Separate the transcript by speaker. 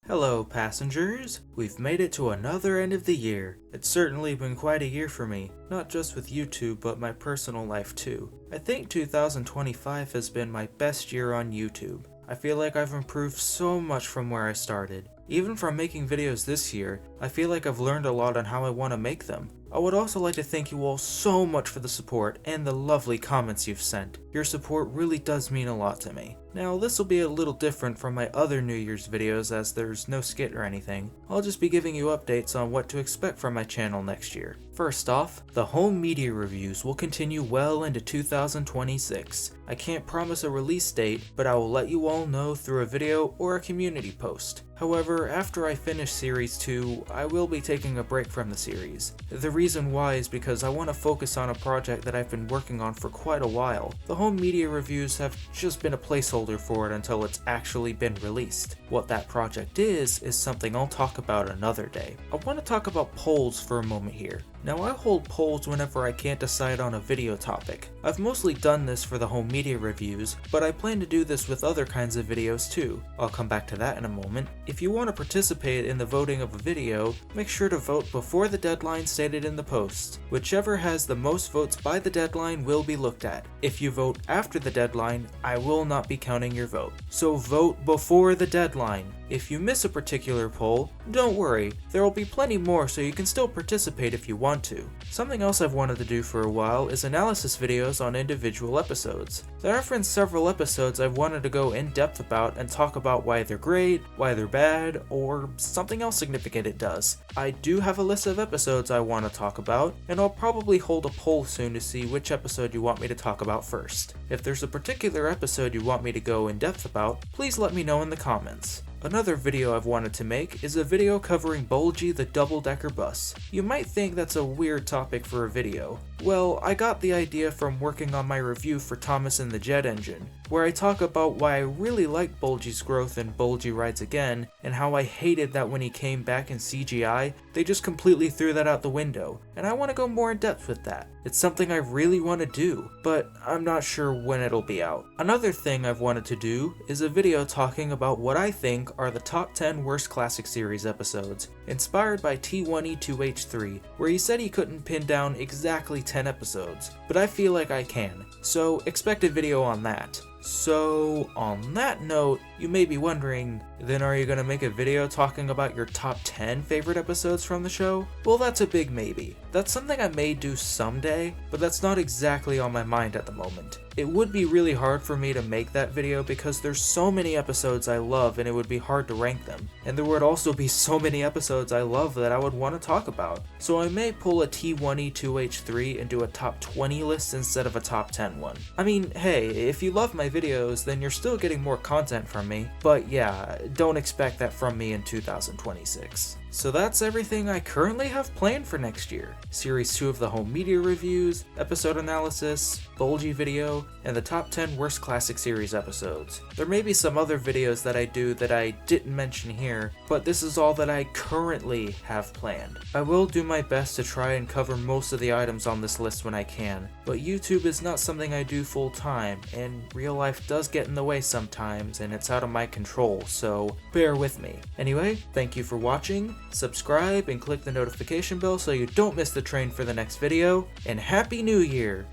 Speaker 1: Hello passengers, we've made it to another end of the year. It's certainly been quite a year for me, not just with YouTube but my personal life too. I think 2025 has been my best year on YouTube. I feel like I've improved so much from where I started. Even from making videos this year, I feel like I've learned a lot on how I want to make them. I would also like to thank you all so much for the support and the lovely comments you've sent. Your support really does mean a lot to me. Now this will be a little different from my other New Year's videos as there's no skit or anything. I'll just be giving you updates on what to expect from my channel next year. First off, the home media reviews will continue well into 2026. I can't promise a release date, but I will let you all know through a video or a community post. However, after I finish Series 2, I will be taking a break from the series. The reason why is because I want to focus on a project that I've been working on for quite a while. The home media reviews have just been a placeholder for it until it's actually been released. What that project is something I'll talk about another day. I want to talk about polls for a moment here. Now I hold polls whenever I can't decide on a video topic. I've mostly done this for the home media reviews, but I plan to do this with other kinds of videos too. I'll come back to that in a moment. If you want to participate in the voting of a video, make sure to vote before the deadline stated in the post. Whichever has the most votes by the deadline will be looked at. If you vote after the deadline, I will not be counting your vote. So vote before the deadline. If you miss a particular poll, don't worry, there will be plenty more so you can still participate if you want to. Something else I've wanted to do for a while is analysis videos on individual episodes. There have been several episodes I've wanted to go in depth about and talk about why they're great, why they're bad, or something else significant it does. I do have a list of episodes I want to talk about, and I'll probably hold a poll soon to see which episode you want me to talk about first. If there's a particular episode you want me to go in depth about, please let me know in the comments. Another video I've wanted to make is a video covering Bulgy the double-decker bus. You might think that's a weird topic for a video. Well, I got the idea from working on my review for Thomas and the Jet Engine, where I talk about why I really liked Bulgy's growth in Bulgy Rides Again, and how I hated that when he came back in CGI, they just completely threw that out the window, and I want to go more in depth with that. It's something I really want to do, but I'm not sure when it'll be out. Another thing I've wanted to do is a video talking about what I think are the top 10 worst classic series episodes, inspired by T1E2H3, where he said he couldn't pin down exactly 10 episodes, but I feel like I can, so expect a video on that. So, on that note, you may be wondering, then are you gonna make a video talking about your top 10 favorite episodes from the show? Well, that's a big maybe. That's something I may do someday, but that's not exactly on my mind at the moment. It would be really hard for me to make that video because there's so many episodes I love and it would be hard to rank them. And there would also be so many episodes I love that I would want to talk about. So I may pull a T1E2H3 and do a top 20 list instead of a top 10 one. I mean, hey, if you love my videos, then you're still getting more content from me. But yeah, don't expect that from me in 2026. So that's everything I currently have planned for next year. Series 2 of the home media reviews, episode analysis, Bulgy video, and the top 10 worst classic series episodes. There may be some other videos that I do that I didn't mention here, but this is all that I currently have planned. I will do my best to try and cover most of the items on this list when I can, but YouTube is not something I do full time, and real life does get in the way sometimes, and it's out of my control, so bear with me. Anyway, thank you for watching. Subscribe and click the notification bell so you don't miss the train for the next video, and Happy New Year!